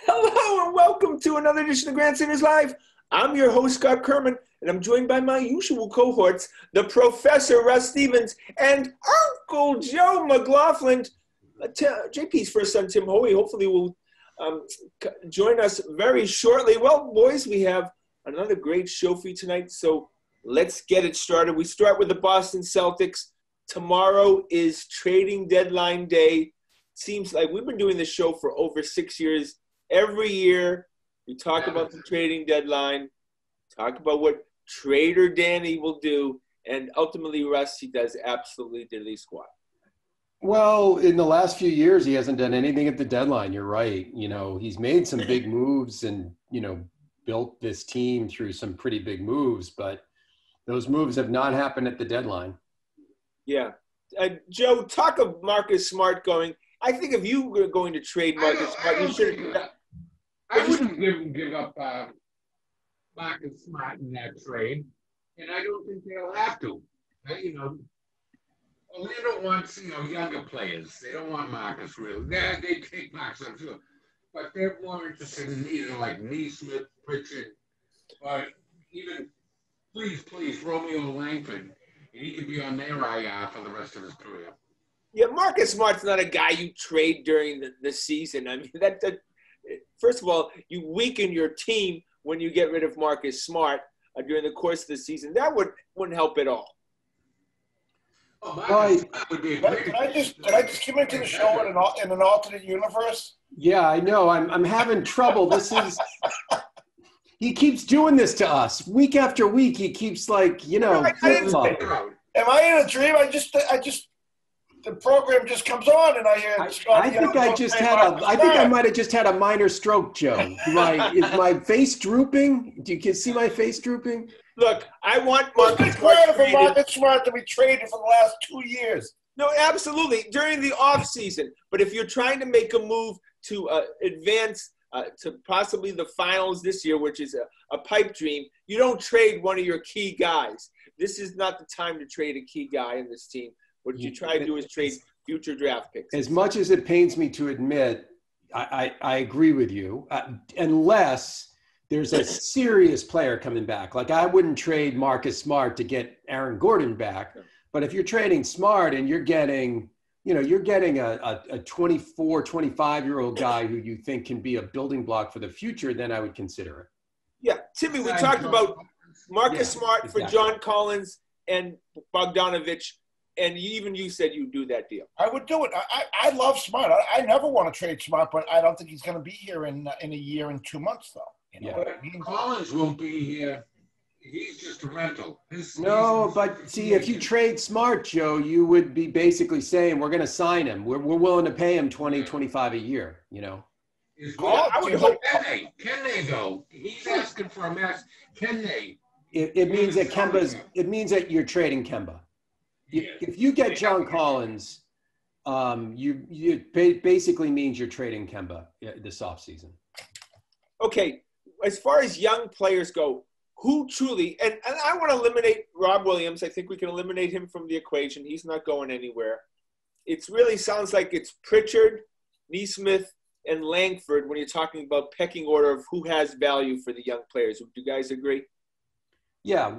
Hello and welcome to another edition of Grandstanders Live. I'm your host, Scott Kerman, and I'm joined by my usual cohorts, the Professor Russ Stevens and Uncle Joe McLaughlin. JP's first son, Tim Hoey, hopefully will join us very shortly. Well, boys, we have another great show for you tonight, so let's get it started. We start with the Boston Celtics. Tomorrow is trading deadline day. Seems like we've been doing this show for over 6 years. Every year, we talk about the trading deadline, talk about what Trader Danny will do, and ultimately, Russ, he does absolutely diddly squat. Well, in the last few years, he hasn't done anything at the deadline. You're right. He's made some big moves and, built this team through some pretty big moves, but those moves have not happened at the deadline. Yeah. Joe, talk of Marcus Smart going. I think if you were going to trade Marcus Smart, you should have. I wouldn't give up Marcus Smart in that trade, and I don't think they'll have to. Orlando wants younger players. They don't want Marcus really. They take Marcus, I'm sure, but they're more interested in either like Neesmith, Pritchard, or even please Romeo Langford, and he could be on their IR for the rest of his career. Yeah, Marcus Smart's not a guy you trade during the season. I mean, that first of all, you weaken your team when you get rid of Marcus Smart during the course of the season. That wouldn't help at all. Oh, Did I just come into the show in an alternate universe? Yeah, I know. I'm having trouble. He keeps doing this to us week after week. He keeps flip-flopping. Am I in a dream? The program just comes on, and I hear. I think I might have just had a minor stroke, Joe. Is my face drooping? Do you can see my face drooping? Look, I want Marcus Smart to be traded for the last 2 years. No, absolutely during the off season. But if you're trying to make a move to advance to possibly the finals this year, which is a pipe dream, you don't trade one of your key guys. This is not the time to trade a key guy in this team. What you try to do is trade future draft picks. As much as it pains me to admit, I agree with you, unless there's a serious player coming back. Like I wouldn't trade Marcus Smart to get Aaron Gordon back. But if you're trading Smart and you're getting a 24, 25-year-old guy who you think can be a building block for the future, then I would consider it. Yeah, Timmy, we talked about Marcus Smart for John Collins and Bogdanovich. And you said you'd do that deal. I would do it. I love Smart. I never want to trade Smart, but I don't think he's going to be here in a year and 2 months, though. Collins won't be here. He's just a rental. But see, if you trade Smart, Joe, you would be basically saying we're going to sign him. We're willing to pay him $20, $25 a year. Can they though? He's asking for a max. Can they? It means that you're trading Kemba. If you get John Collins, you basically means you're trading Kemba this offseason. Okay, as far as young players go, who truly – and I want to eliminate Rob Williams. I think we can eliminate him from the equation. He's not going anywhere. It really sounds like it's Pritchard, Neesmith, and Langford when you're talking about pecking order of who has value for the young players. Do you guys agree? Yeah,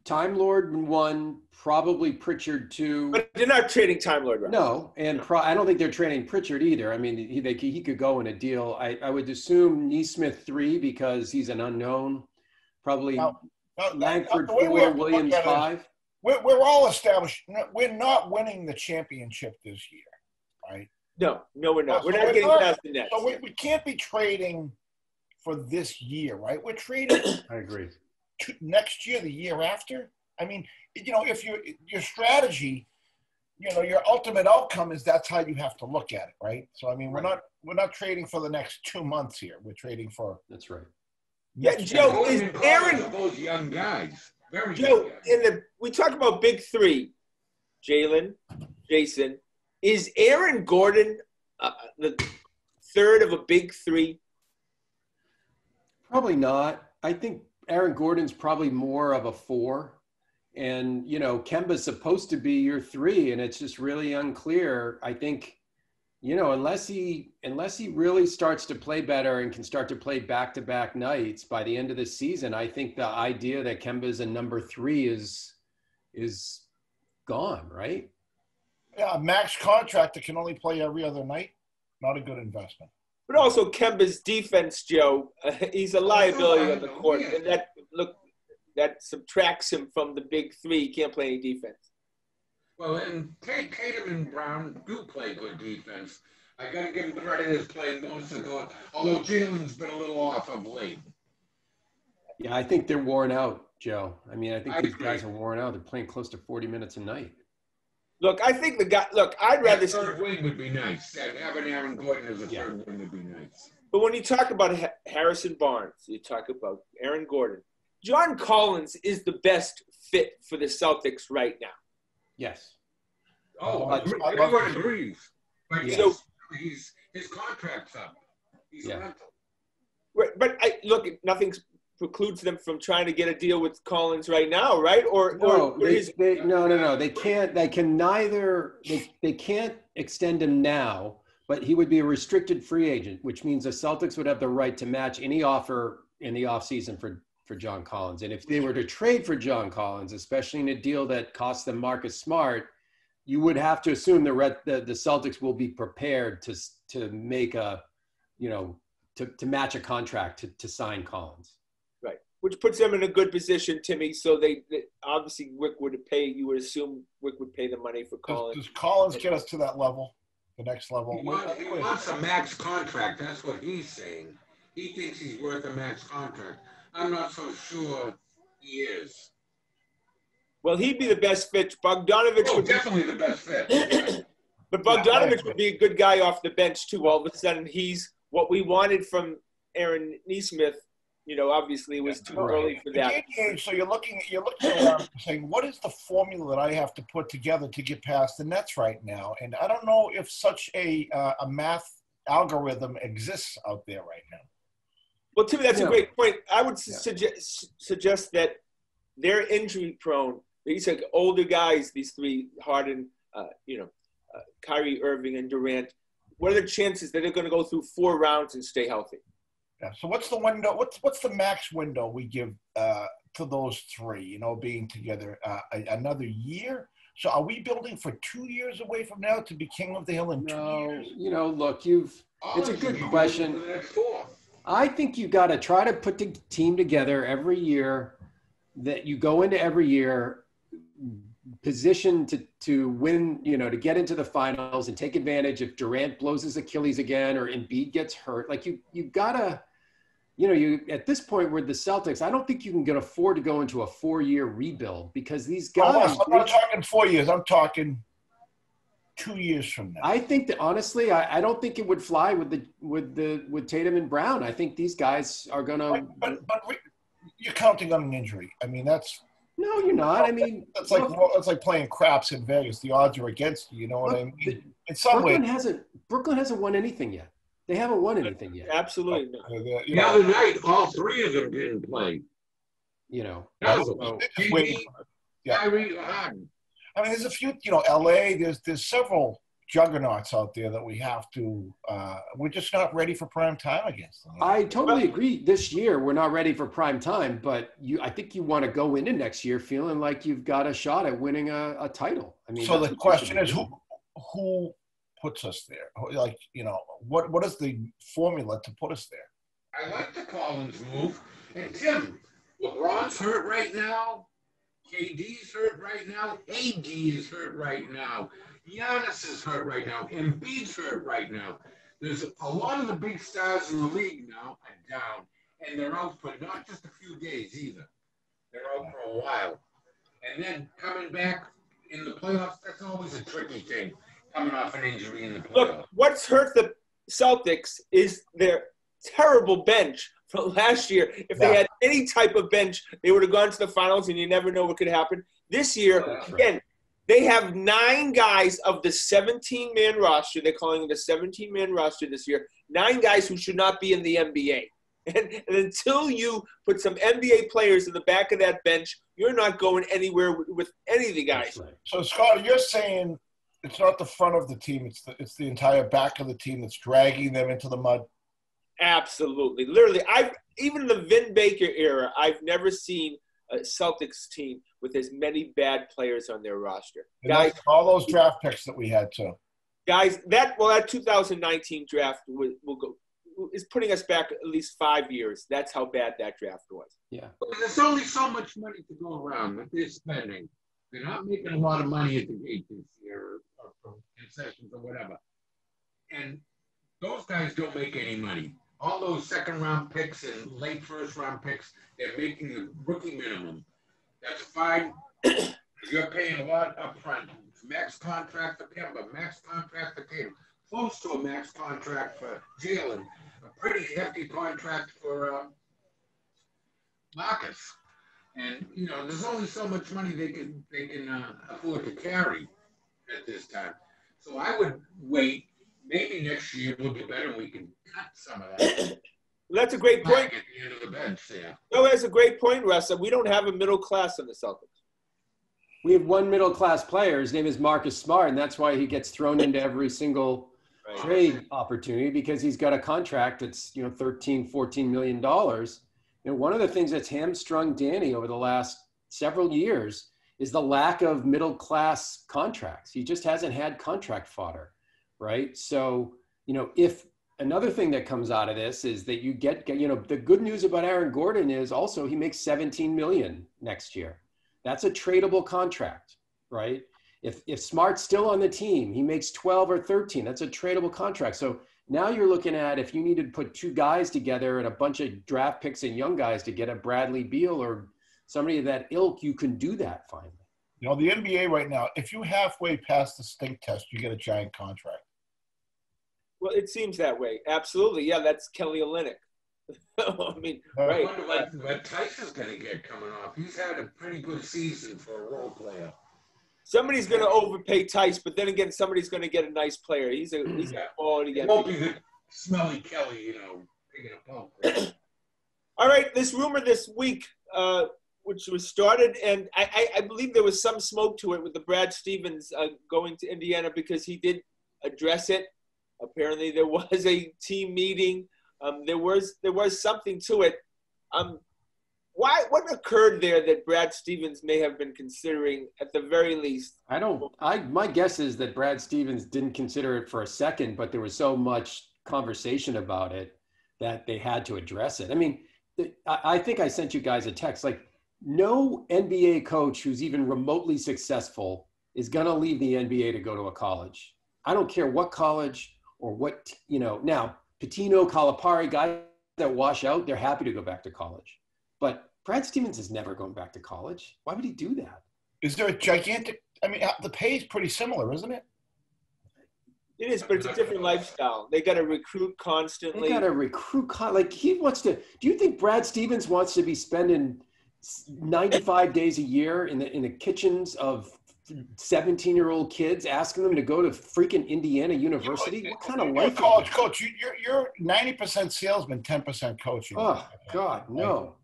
Time Lord 1, probably Pritchard 2. But they're not trading Time Lord, right? No, and I don't think they're trading Pritchard either. I mean, he could go in a deal. I would assume Neesmith 3 because he's an unknown. Probably Langford 4, Williams 5. We're all established. We're not winning the championship this year, right? No, we're not. We're not getting past the Nets. So we can't be trading for this year, right? We're trading. I agree. Next year, the year after. I mean, if your strategy, your ultimate outcome is that's how you have to look at it, right? So I mean, we're not trading for the next 2 months here. We're trading for. That's right. Yeah, Joe, is Aaron those young guys? Joe, we talk about big three, Jalen, Jason. Is Aaron Gordon the third of a big three? Probably not. I think Aaron Gordon's probably more of a 4. And, Kemba's supposed to be your 3, and it's just really unclear. I think, You know, unless he really starts to play better and can start to play back-to-back nights by the end of the season, I think the idea that Kemba's a number 3 is gone, right? Yeah, a max contract that can only play every other night, not a good investment. But also Kemba's defense, Joe, he's a liability on the court, and that subtracts him from the big 3. He can't play any defense. Well, and Tatum and Brown do play good defense. I got to give him credit as playing most of the, although Jalen's been a little off of late. Yeah, I think they're worn out, Joe. I mean, I think these guys are worn out. They're playing close to 40 minutes a night. Look, I think I'd rather see. Third wing would be nice. Having Aaron Gordon as a third wing would be nice. But when you talk about Harrison Barnes, you talk about Aaron Gordon, John Collins is the best fit for the Celtics right now. Yes. Oh, everyone agrees. But yes. So his contract's up. He's a rental. Right, but nothing precludes them from trying to get a deal with Collins right now, right? No. They can't. They can't extend him now. But he would be a restricted free agent, which means the Celtics would have the right to match any offer in the offseason for John Collins. And if they were to trade for John Collins, especially in a deal that costs them Marcus Smart, you would have to assume the Celtics will be prepared to make to match a contract to sign Collins. Right, which puts them in a good position, Timmy. So they obviously Wick would pay. You would assume Wick would pay the money for Collins. Does Collins get us to that level, the next level? He wants a max contract. That's what he's saying. He thinks he's worth a max contract. I'm not so sure he is. Well, he'd be the best fit. Bogdanovich would definitely the best fit. But Bogdanovich would be a good guy off the bench too. All of a sudden, he's what we wanted from Aaron Nesmith. You know, obviously it was too early for that. So you're looking around and saying, what is the formula that I have to put together to get past the Nets right now? And I don't know if such a math algorithm exists out there right now. Well, Timmy, that's a great point. I would suggest that they're injury prone. These are older guys, these 3, Harden, Kyrie Irving and Durant. What are the chances that they're going to go through 4 rounds and stay healthy? Yeah. So what's the window? What's the max window we give to those 3? Being together another year. So are we building for 2 years away from now to be king of the hill in 2 years? Look, it's a good question. I think you got to try to put the team together every year. That you go into every year positioned to win, to get into the finals and take advantage if Durant blows his Achilles again or Embiid gets hurt. Like you gotta, you at this point with the Celtics, I don't think you can afford to go into a 4-year rebuild because these guys. I'm not talking 4 years. I'm talking 2 years from now. I think that honestly, I don't think it would fly with Tatum and Brown. I think these guys are gonna. But you're counting on an injury. I mean, that's. No, you're not. I mean, it's like playing craps in Vegas. The odds are against you. You know what I mean? In some way, Brooklyn hasn't won anything yet. They haven't won anything yet. Absolutely. The other night, all 3 of them didn't play. Kyrie, Harden. I mean, there's a few. LA. There's several juggernauts out there that we have to. We're just not ready for prime time against them. I totally agree. This year we're not ready for prime time, but I think you want to go into next year feeling like you've got a shot at winning a title. I mean, so the question is who puts us there? Like, what is the formula to put us there? I like the Collins move. And Tim, LeBron's hurt right now. KD's hurt right now. AD is hurt right now. Giannis is hurt right now. Embiid's hurt right now. There's a lot of the big stars in the league now are down, and they're out for not just a few days either. They're out for a while. And then coming back in the playoffs, that's always a tricky thing, coming off an injury in the playoffs. Look, what's hurt the Celtics is their terrible bench from last year. If they had any type of bench, they would have gone to the finals, and you never know what could happen. This year, again, they have 9 guys of the 17-man roster. They're calling it a 17-man roster this year. 9 guys who should not be in the NBA. And until you put some NBA players in the back of that bench, you're not going anywhere with any of the guys. So, Scott, you're saying it's not the front of the team. It's the entire back of the team that's dragging them into the mud. Absolutely. Literally, even in the Vin Baker era, I've never seen a Celtics team with as many bad players on their roster. And Guys, all those draft picks that we had too. Guys, that 2019 draft is putting us back at least 5 years. That's how bad that draft was. Yeah. But there's only so much money to go around that they're spending. They're not making a lot of money at the gate this year or from concessions or whatever. And those guys don't make any money. All those second-round picks and late first-round picks, they're making a rookie minimum. That's fine. You're paying a lot up front. Max contract for Kemba, max contract for Tatum, close to a max contract for Jalen, a pretty hefty contract for Marcus. And, there's only so much money they can afford to carry at this time. So I would wait. Maybe next year will be better and we can cut some of that. That's a great point. At the end of the bench there. No, that's a great point, Russ. We don't have a middle class in the Celtics. We have one middle-class player. His name is Marcus Smart, and that's why he gets thrown into every single trade opportunity because he's got a contract that's, $13, $14 million. One of the things that's hamstrung Danny over the last several years is the lack of middle-class contracts. He just hasn't had contract fodder, right? So, if another thing that comes out of this is that you get, the good news about Aaron Gordon is also he makes $17 million next year. That's a tradable contract, right? If Smart's still on the team, he makes 12 or 13. That's a tradable contract. So now you're looking at if you need to put two guys together and a bunch of draft picks and young guys to get a Bradley Beal or somebody of that ilk, you can do that finally. The NBA right now, if you halfway pass the state test, you get a giant contract. Well, it seems that way. Absolutely. Yeah, that's Kelly Olynyk. I mean, right. I wonder what Tyson's going to get coming off. He's had a pretty good season for a role player. Somebody's going to overpay Tice, but then again, somebody's going to get a nice player. He's a quality guy. It won't be the smelly Kelly, picking a pump. All right, this rumor this week, which was started, and I believe there was some smoke to it with the Brad Stevens going to Indiana because he did address it. Apparently, there was a team meeting. There was something to it. What occurred there that Brad Stevens may have been considering at the very least? My guess is that Brad Stevens didn't consider it for a second, but there was so much conversation about it that they had to address it. I mean, I think I sent you guys a text, like no NBA coach who's even remotely successful is going to leave the NBA to go to a college. I don't care what college or what, now Patino, Calipari, guys that wash out, they're happy to go back to college. But Brad Stevens is never going back to college. Why would he do that? Is there a gigantic – the pay is pretty similar, isn't it? It is, but it's a different lifestyle. They got to recruit constantly. They got to recruit he wants to – do you think Brad Stevens wants to be spending 95 days a year in the kitchens of 17-year-old kids, asking them to go to freaking Indiana University? What kind of life? College coach, you're 90% salesman, 10% coaching. Oh God, no.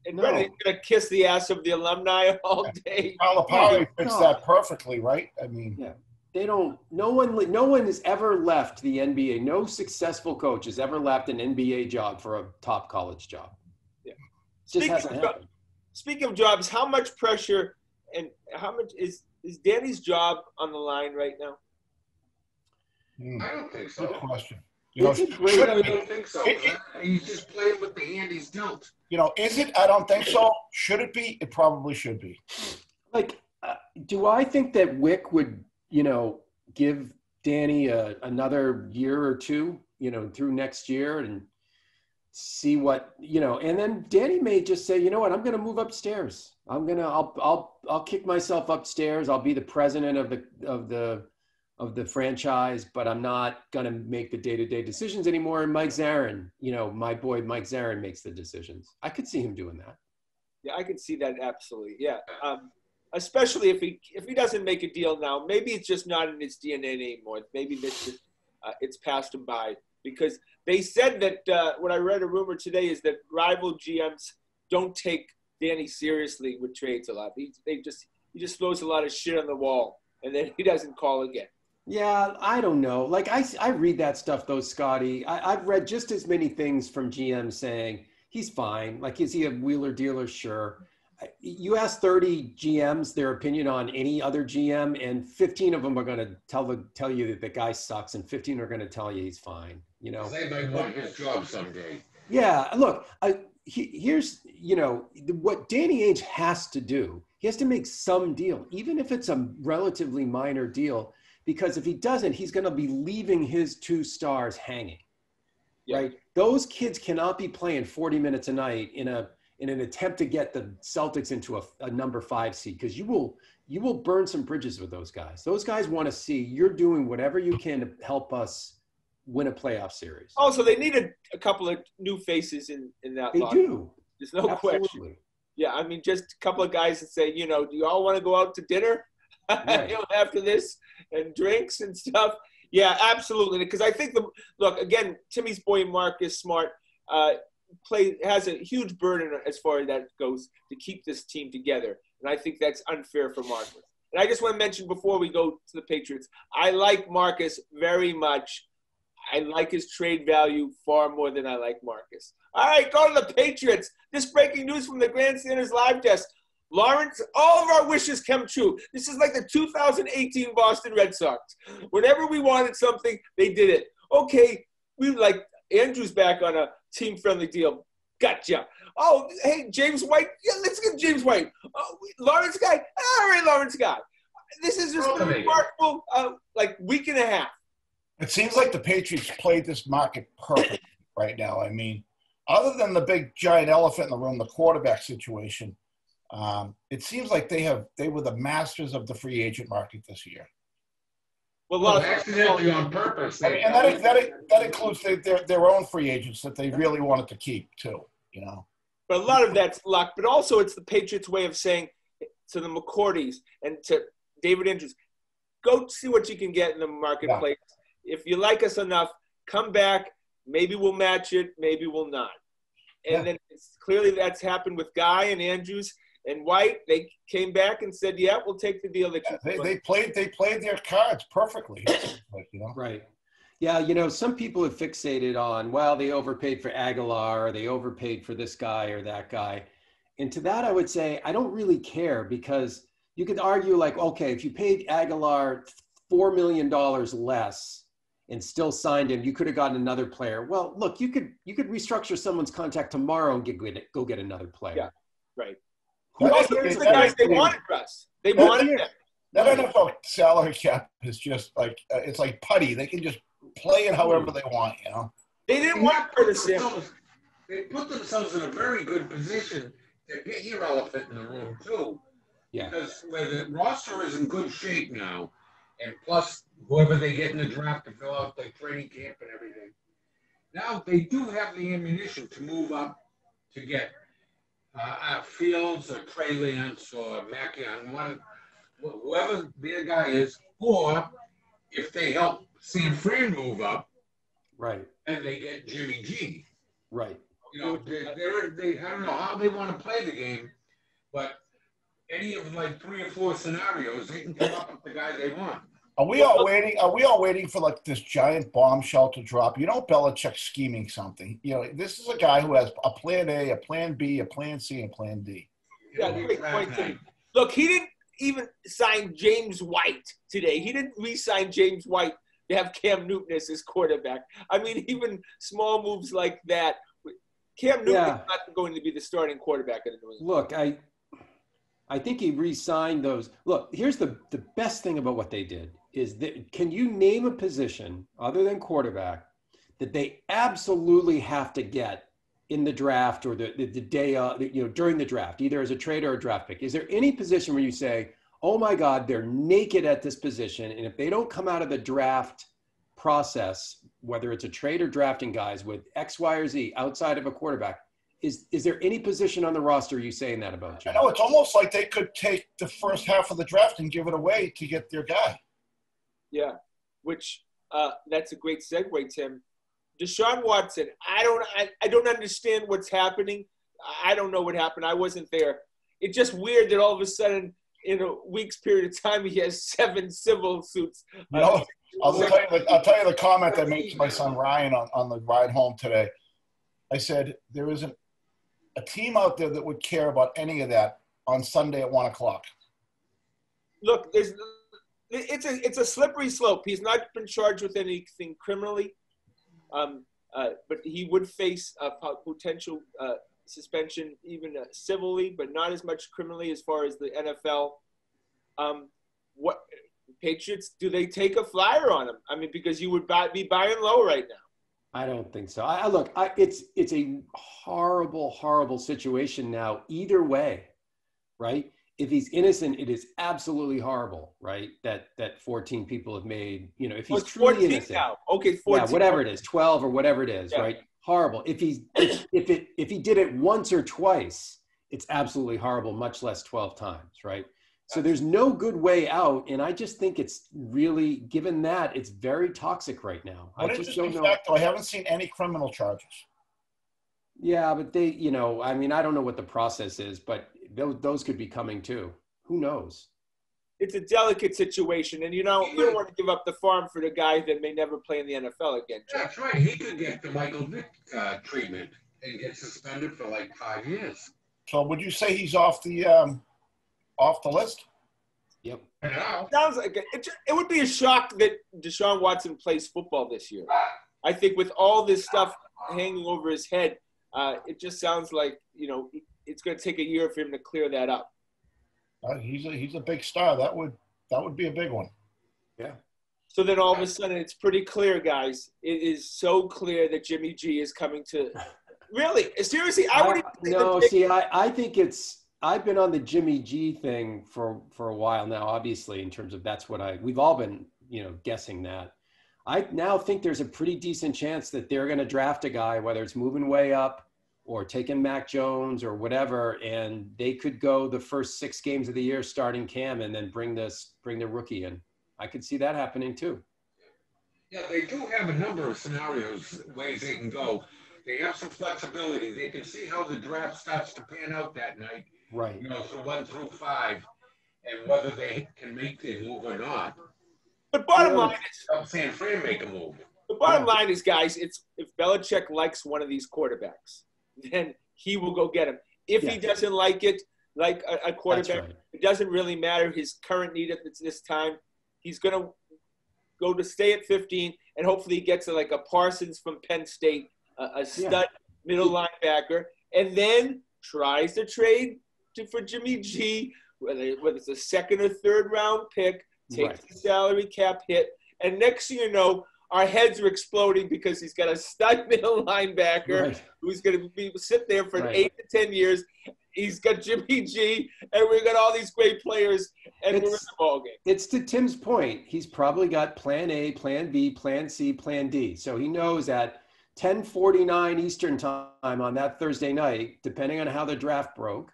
And Brendan's gonna kiss the ass of the alumni all day. Calipari fits that perfectly, right? I mean, yeah. They don't. No one has ever left the NBA. No successful coach has ever left an NBA job for a top college job. Yeah, it just hasn't happened. Speaking of jobs, how much pressure and how much is Danny's job on the line right now? I don't think so. Good question. I don't think so. He's just playing with the hand he's dealt. Is it? I don't think so. Should it be? It probably should be. Do I think that Wick would, give Danny another year or two, through next year and see what, and then Danny may just say, you know what, I'm going to move upstairs. I'll kick myself upstairs. I'll be the president of the franchise, but I'm not going to make the day-to-day decisions anymore. And Mike Zarin, my boy Mike Zarin makes the decisions. I could see him doing that. Yeah, I could see that absolutely. Yeah, especially if he doesn't make a deal now. Maybe it's just not in his DNA anymore. Maybe it's passed him by, because they said that what I read a rumor today is that rival GMs don't take Danny seriously with trades a lot. He just throws a lot of shit on the wall, and then he doesn't call again. Yeah, I don't know. Like I read that stuff though, Scotty. I've read just as many things from GM saying he's fine. Like, is he a wheeler dealer? Sure. You ask 30 GMs their opinion on any other GM, and 15 of them are going to tell you that the guy sucks, and 15 are going to tell you he's fine. You know, They might want his job someday. yeah. Look, here's what Danny Ainge has to do. He has to make some deal, even if it's a relatively minor deal. Because if he doesn't, he's going to be leaving his 2 stars hanging, right? Those kids cannot be playing 40 minutes a night in an attempt to get the Celtics into a number 5 seed, because you will burn some bridges with those guys. Those guys want to see you're doing whatever you can to help us win a playoff series. Also, they need a couple of new faces in that. They do. There's no Absolutely. question. Yeah, I mean, just a couple of guys that say, do you all want to go out to dinner? Right. After this, and drinks and stuff. Yeah, absolutely. Because I think look again, Timmy's boy Marcus Smart has a huge burden as far as that goes to keep this team together, and I think that's unfair for Marcus. And I just want to mention before we go to the Patriots, I like Marcus very much. I like his trade value far more than I like Marcus. All right, go to the Patriots. This breaking news from the Grandstanders live desk. Lawrence, all of our wishes come true. This is like the 2018 Boston Red Sox. Whenever we wanted something, they did it. Okay, we like Andrew's back on a team-friendly deal. Gotcha. Oh, hey, James White. Yeah, let's get James White. Oh, Lawrence guy. All right, Lawrence guy. This is just a remarkable week and a half. It seems like the Patriots played this market perfectly right now. I mean, other than the big giant elephant in the room, the quarterback situation, it seems like they were the masters of the free agent market this year. Well, accidentally on purpose. And that includes their own free agents that they really wanted to keep too. But a lot of that's luck. But also, it's the Patriots' way of saying to the McCourtys and to David Andrews, go see what you can get in the marketplace. Yeah. If you like us enough, come back. Maybe we'll match it. Maybe we'll not. And then clearly that's happened with Guy and Andrews. And White, they came back and said, "Yeah, we'll take the deal that you." They played their cards perfectly. Right. Yeah, some people have fixated on, well, they overpaid for Aguilar, or they overpaid for this guy or that guy. And to that, I would say, I don't really care, because you could argue like, okay, if you paid Aguilar $4 million less and still signed him, you could have gotten another player. Well, look, you could restructure someone's contract tomorrow and go get another player. Yeah, right. The guys they wanted for us. They wanted them. That NFL salary cap is just like it's like putty. They can just play it however they want. They didn't want Curtis Samuel. They put themselves in a very good position to get your elephant in the room too. Yeah. Because where the roster is in good shape now, and plus whoever they get in the draft to fill out the training camp and everything, now they do have the ammunition to move up to get Fields or Trey Lance or Mackion, whoever their guy is, or if they help San Fran move up, right, and they get Jimmy G. Right. They I don't know how they want to play the game, but any of like 3 or 4 scenarios, they can come up with the guy they want. Are we all waiting for like this giant bombshell to drop? Belichick's scheming something. This is a guy who has a plan A, a plan B, a plan C, and a plan D. Yeah, great point, Tim. Look, he didn't even sign James White today. He didn't re-sign James White to have Cam Newton as his quarterback. I mean, even small moves like that. Cam Newton is not going to be the starting quarterback in the New England. Look, I think he re-signed those. Look, here's the best thing about what they did is that, can you name a position other than quarterback that they absolutely have to get in the draft or the day during the draft, either as a trade or a draft pick? Is there any position where you say, oh my God, they're naked at this position, and if they don't come out of the draft process, whether it's a trade or drafting guys with X, Y, or Z outside of a quarterback, is there any position on the roster you saying that about, Jim? I know, it's almost like they could take the first half of the draft and give it away to get their guy. Yeah, which that's a great segue, Tim. Deshaun Watson, I don't understand what's happening. I don't know what happened. I wasn't there. It's just weird that all of a sudden in a week's period of time, he has 7 civil suits. I'll tell you the comment I made to my son Ryan on the ride home today. I said, there isn't a team out there that would care about any of that on Sunday at 1:00. Look, it's a slippery slope. He's not been charged with anything criminally, but he would face a potential suspension, even civilly, but not as much criminally as far as the NFL. What Patriots, do they take a flyer on him? I mean, because you would be buying low right now. I don't think so. Look, it's a horrible, horrible situation now. Either way, right? If he's innocent, it is absolutely horrible, right? That 14 people have made, if he's truly innocent. Now. Okay, 14. Yeah, whatever it is, 12 or whatever it is, right? Horrible. If he did it once or twice, it's absolutely horrible, much less 12 times, right? So there's no good way out, and I just think it's really, given that, it's very toxic right now. I just don't know. Fact, though, I haven't seen any criminal charges. Yeah, but they, I mean, I don't know what the process is, but those could be coming too. Who knows? It's a delicate situation, and you don't want to give up the farm for the guy that may never play in the NFL again. That's right. He could get the Michael Vick treatment and get suspended for like 5 years. So would you say he's off the list? Yep. Sounds like it would be a shock that Deshaun Watson plays football this year. I think with all this stuff hanging over his head, it just sounds like, it's going to take a year for him to clear that up. He's a big star. That would be a big one. Yeah. So then all of a sudden it's pretty clear, guys. It is so clear that Jimmy G is coming to – really? Seriously? I think I've been on the Jimmy G thing for a while now, obviously, in terms of we've all been, guessing that. I now think there's a pretty decent chance that they're going to draft a guy, whether it's moving way up or taking Mac Jones or whatever, and they could go the first 6 games of the year starting Cam and then bring the rookie in. I could see that happening too. Yeah, they do have a number of scenarios, ways they can go. They have some flexibility. They can see how the draft starts to pan out that night. Right. So 1 through 5, and whether they can make the move or not. But bottom line is, San Fran make a move. The bottom line is, guys, if Belichick likes one of these quarterbacks, then he will go get him. If he doesn't like it, like a quarterback, it doesn't really matter his current need at this time. He's going to go to stay at 15, and hopefully he gets like a Parsons from Penn State, a stud middle linebacker, and then tries to trade for Jimmy G, whether it's a second or third round pick, takes the salary cap hit, and next thing you know, our heads are exploding because he's got a stud middle linebacker who's going to sit there for 8 to 10 years. He's got Jimmy G, and we've got all these great players, and we're in the ballgame. It's to Tim's point. He's probably got plan A, plan B, plan C, plan D. So he knows at 10:49 Eastern time on that Thursday night, depending on how the draft broke,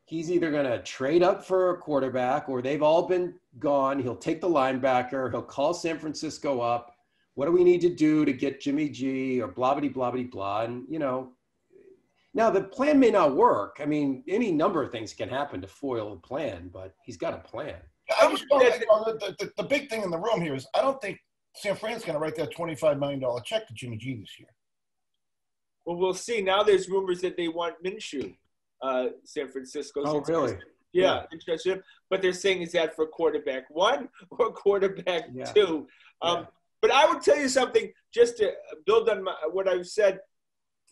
he's either going to trade up for a quarterback or they've all been gone. He'll take the linebacker. He'll call San Francisco up. What do we need to do to get Jimmy G or blah, blah, blah, blah, blah. And, now the plan may not work. I mean, any number of things can happen to foil a plan, but he's got a plan. I just don't think, the big thing in the room here is I don't think San Fran's going to write that $25 million check to Jimmy G this year. Well, we'll see. Now there's rumors that they want Minshew, San Francisco. Oh, really? Yeah, interested. But they're saying, is that for quarterback 1 or quarterback 2? But I would tell you something, just to build on what I've said.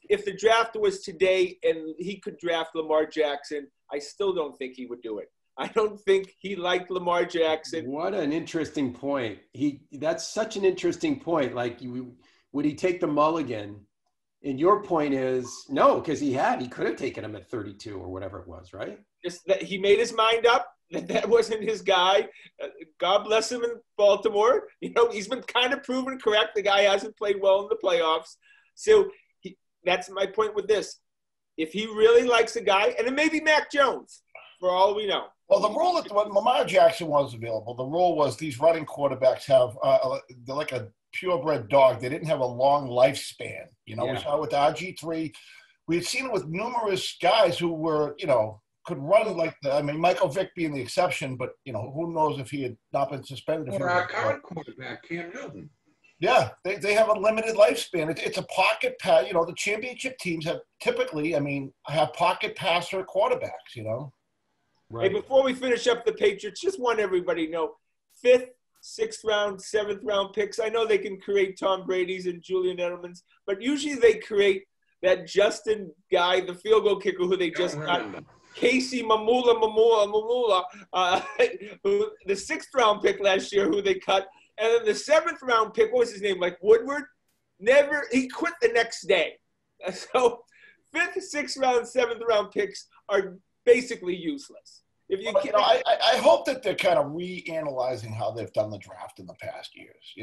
If the draft was today and he could draft Lamar Jackson, I still don't think he would do it. I don't think he liked Lamar Jackson. What an interesting point. That's such an interesting point. Like, would he take the mulligan? And your point is no, because he could have taken him at 32 or whatever it was, right? Just that he made his mind up that wasn't his guy. God bless him in Baltimore. He's been kind of proven correct. The guy hasn't played well in the playoffs. So that's my point with this. If he really likes a guy, and it may be Mac Jones, for all we know. Well, the rule that when Lamar Jackson was available, the rule was these running quarterbacks have they're like a purebred dog. They didn't have a long lifespan. We saw it with RG3. We had seen it with numerous guys who were, could run like the. I mean, Michael Vick being the exception, but who knows if he had not been suspended. Or our current quarterback, Cam Newton. Yeah, they have a limited lifespan. It's a pocket pass. The championship teams have typically, have pocket passer quarterbacks. Right. Hey, before we finish up the Patriots, just want everybody to know, 5th, 6th round, 7th round picks. I know they can create Tom Brady's and Julian Edelman's, but usually they create that Justin guy, the field goal kicker who they just got, Casey Mamula, the 6th round pick last year who they cut. And then the 7th round pick, what was his name? Like Woodward? He quit the next day. So 5th, 6th round, 7th round picks are basically useless. I hope that they're kind of reanalyzing how they've done the draft in the past years.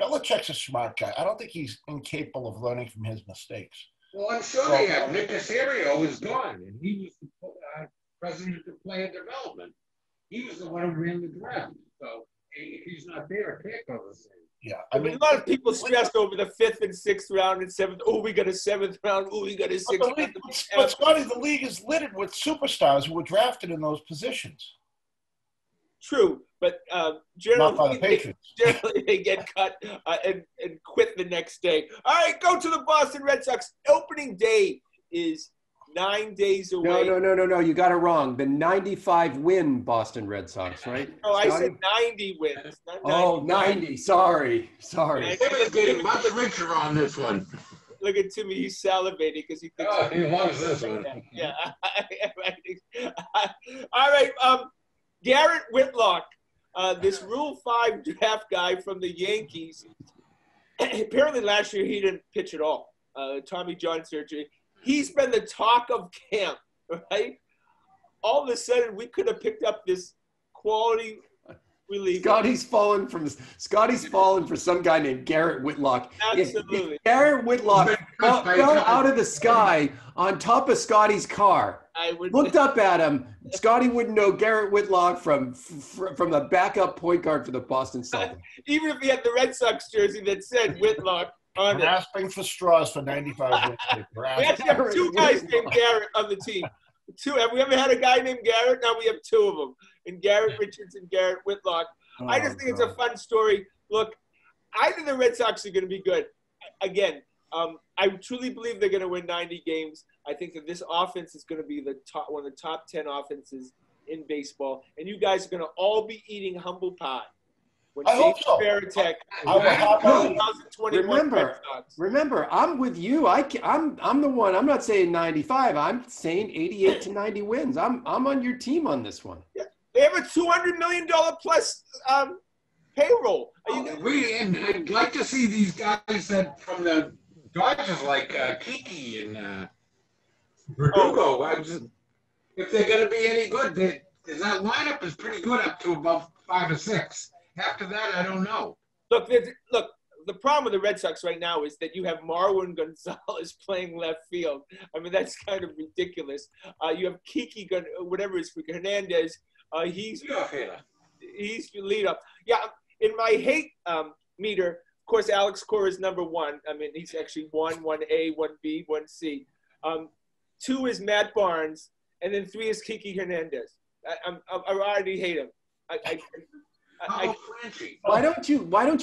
Belichick's a smart guy. I don't think he's incapable of learning from his mistakes. Well, I'm sure they have. Nick Caserio is gone, and he was the president of player development. He was the one who ran the draft. So he's not there to pick on the same. Yeah, a lot of people stressed over the 5th and 6th round and 7th. Oh, we got a 7th round. Oh, we got a 6th round. But Scotty, the league is littered with superstars who were drafted in those positions. True, but generally they get cut and quit the next day. All right, go to the Boston Red Sox. Opening day is 9 days away. No. You got it wrong. The 95-win Boston Red Sox, right? No, I said 90 wins. Not 90. Sorry. Timmy's getting much richer on this one. Look at Timmy. He's salivating because he thinks. Oh, he loves this one. Yeah. All right. Garrett Whitlock, this Rule 5 draft guy from the Yankees. Apparently last year he didn't pitch at all. Tommy John surgery. He's been the talk of camp, right? All of a sudden, we could have picked up this quality reliever. Scotty's fallen for some guy named Garrett Whitlock. Absolutely. If Garrett Whitlock fell out of the sky on top of Scotty's car, looked up at him, Scotty wouldn't know Garrett Whitlock from the backup point guard for the Boston Celtics. Even if he had the Red Sox jersey that said Whitlock. Grasping for straws for 95 wins. We actually have 2 guys named Garrett on the team. 2. Have we ever had a guy named Garrett? Now we have 2 of them. And Garrett Richards and Garrett Whitlock. I just think it's a fun story. Look, I think the Red Sox are going to be good. Again, I truly believe they're going to win 90 games. I think that this offense is going to be one of the top 10 offenses in baseball. And you guys are going to all be eating humble pie. I hope so. Remember, I'm with you. I'm the one. I'm not saying 95. I'm saying 88 to 90 wins. I'm on your team on this one. Yeah. They have a $200 million plus payroll. I'd like to see these guys that from the Dodgers, like Kiki and Verdugo. If they're going to be any good, that lineup is pretty good up to about 5 or 6. After that, I don't know. Look, the problem with the Red Sox right now is that you have Marwin Gonzalez playing left field. I mean, that's kind of ridiculous. You have Kiki, Hernandez. He's lead up. Yeah, in my hate meter, of course, Alex Cora is number 1. I mean, he's actually 1A, 1B, 1C. 2 is Matt Barnes, and then 3 is Kiki Hernandez. I already hate him. Why don't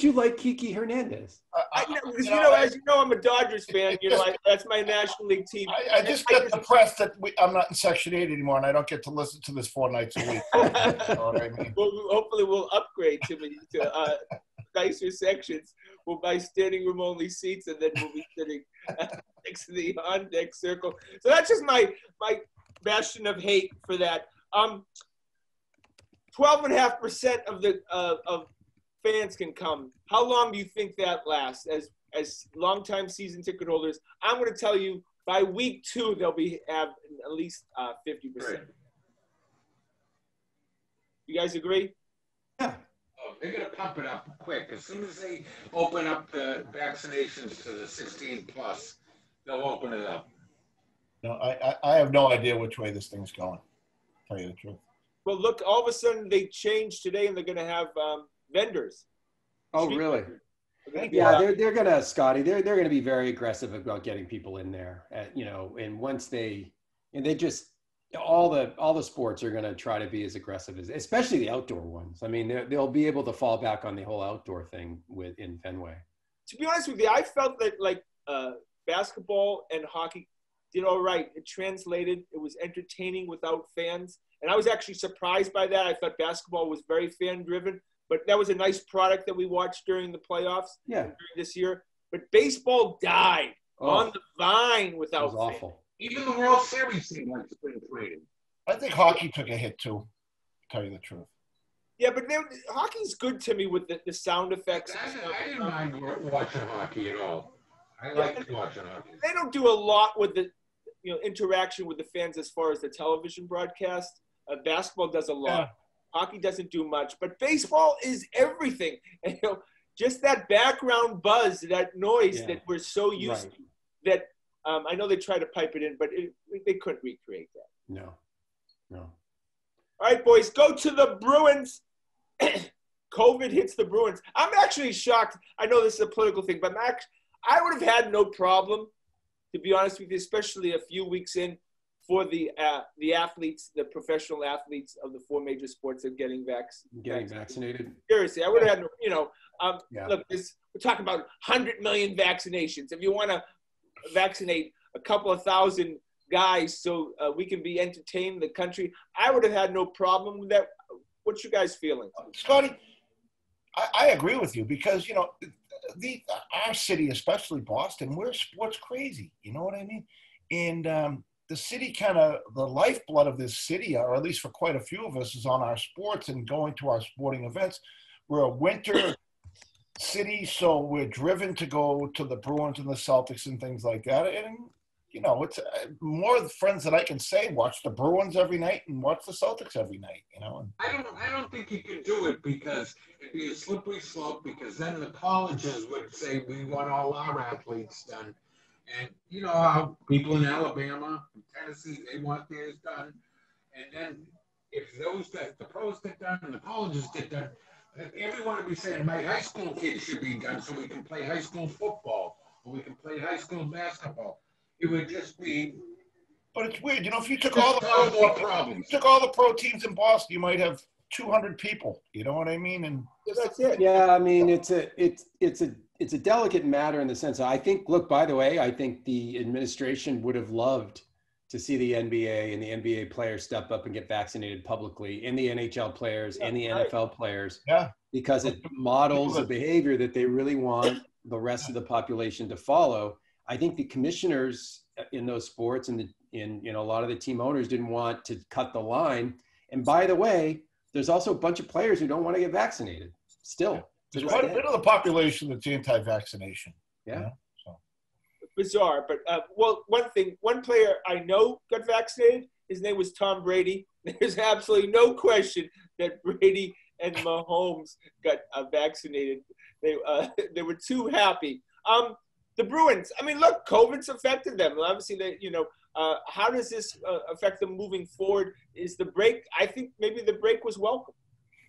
you like Kiki Hernandez? As you know, I'm a Dodgers fan. That's my National League team. I just get depressed that I'm not in Section 8 anymore, and I don't get to listen to this 4 nights a week. You know what I mean? Hopefully, we'll upgrade to nicer sections. We'll buy standing room only seats, and then we'll be sitting next to the on deck circle. So that's just my bastion of hate for that. 12.5% of the of fans can come. How long do you think that lasts? As longtime season ticket holders, I'm going to tell you by week 2 they'll have at least 50%. Right. You guys agree? Yeah. Oh, they're going to pump it up quick. As soon as they open up the vaccinations to the 16 plus, they'll open it up. No, I have no idea which way this thing's going. To tell you the truth. Well, look, all of a sudden they changed today, and they're going to have vendors. Oh, really? Yeah, they're going to, Scotty. They're going to be very aggressive about getting people in there. And once they just all the sports are going to try to be as aggressive as, especially the outdoor ones. I mean, they'll be able to fall back on the whole outdoor thing in Fenway. To be honest with you, I felt that basketball and hockey did all right. It translated. It was entertaining without fans. And I was actually surprised by that. I thought basketball was very fan-driven. But that was a nice product that we watched during the playoffs during this year. But baseball died on the vine without fans. Awful. Even the World Series seemed like spring training. I think hockey took a hit too, to tell you the truth. Yeah, but hockey's good to me with the sound effects. I didn't mind watching hockey at all. I liked watching hockey. They don't do a lot with the interaction with the fans as far as the television broadcast. Basketball does a lot. Yeah. Hockey doesn't do much, but baseball is everything. And, just that background buzz, that noise that we're so used to. That I know they try to pipe it in, but they couldn't recreate that. No. All right, boys, go to the Bruins. COVID hits the Bruins. I'm actually shocked. I know this is a political thing, but I would have had no problem, to be honest with you, especially a few weeks in, for the athletes, the professional athletes of the four major sports are getting vaccinated. Seriously, I would have had, look, we're talking about 100 million vaccinations. If you want to vaccinate a couple of thousand guys so we can be entertained in the country, I would have had no problem with that. What's your guys' feeling? Scotty, I agree with you because, our city, especially Boston, we're sports crazy. You know what I mean? And the city the lifeblood of this city, or at least for quite a few of us, is on our sports and going to our sporting events. We're a winter city, so we're driven to go to the Bruins and the Celtics and things like that. And, it's more of the friends that I can say, watch the Bruins every night and watch the Celtics every night, I don't think you can do it because it'd be a slippery slope, because then the colleges would say we want all our athletes done. And you know how people in Alabama, Tennessee, they want theirs done. And then if the pros get done and the colleges get done, everyone would be saying, my high school kids should be done so we can play high school football or we can play high school basketball. It would just be. But it's weird, if you took all the pro teams in Boston, you might have 200 people. You know what I mean? And that's it. Yeah, I mean, it's a delicate matter in the sense that I think the administration would have loved to see the NBA and the NBA players step up and get vaccinated publicly, and the NHL players and the NFL players, because it models a behavior that they really want the rest of the population to follow. I think the commissioners in those sports and a lot of the team owners didn't want to cut the line. And by the way, there's also a bunch of players who don't want to get vaccinated still. There's quite a bit of the population that's anti-vaccination. Yeah. So. Bizarre. But, one player I know got vaccinated. His name was Tom Brady. There's absolutely no question that Brady and Mahomes got vaccinated. They were too happy. The Bruins, I mean, look, COVID's affected them. Obviously, how does this affect them moving forward? Is the break, I think maybe the break was welcome.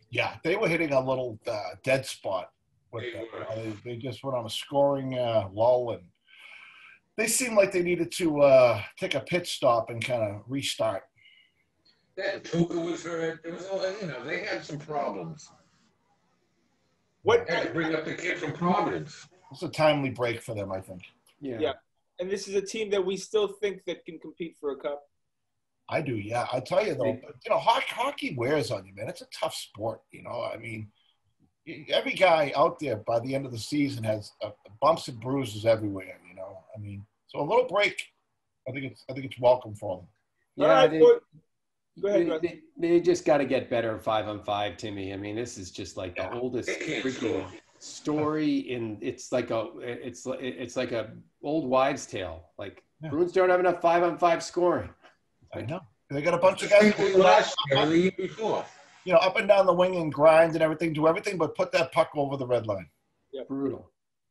Yeah, they were hitting a little dead spot with that. They just went on a scoring lull, and they seemed like they needed to take a pit stop and kind of restart. That Tuca was hurt. It was, they had some problems. What? They had to bring up the kid from Providence. It's a timely break for them, I think. Yeah. And this is a team that we still think that can compete for a cup. I do, yeah. I tell you, though, hockey wears on you, man. It's a tough sport, I mean, every guy out there by the end of the season has bumps and bruises everywhere, I mean, so a little break, I think it's welcome for them. Yeah, go ahead. They just got to get better 5-on-5, Timmy. I mean, this is just like the oldest freaking story it's like a old wives' tale. Like Bruins don't have enough 5-on-5 scoring. I know. They got a bunch of guys up and down the wing and grind and everything, do everything but put that puck over the red line. Yeah. Brutal.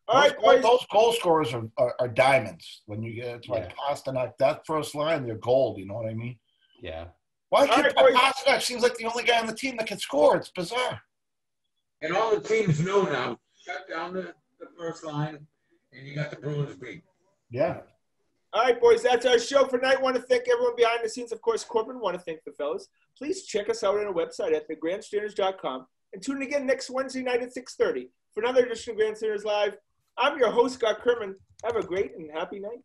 Those goal scorers are diamonds. When you get Pasternak, that first line, they're gold, you know what I mean? Yeah. Why can't Pasternak seems like the only guy on the team that can score? It's bizarre. And all the teams know now, shut down the first line, and you got the Bruins beat. Yeah. All right, boys, that's our show for tonight. Want to thank everyone behind the scenes. Of course, Corbin, want to thank the fellas. Please check us out on our website at thegrandstanders.com and tune in again next Wednesday night at 6:30 for another edition of Grandstanders Live. I'm your host, Scott Kerman. Have a great and happy night.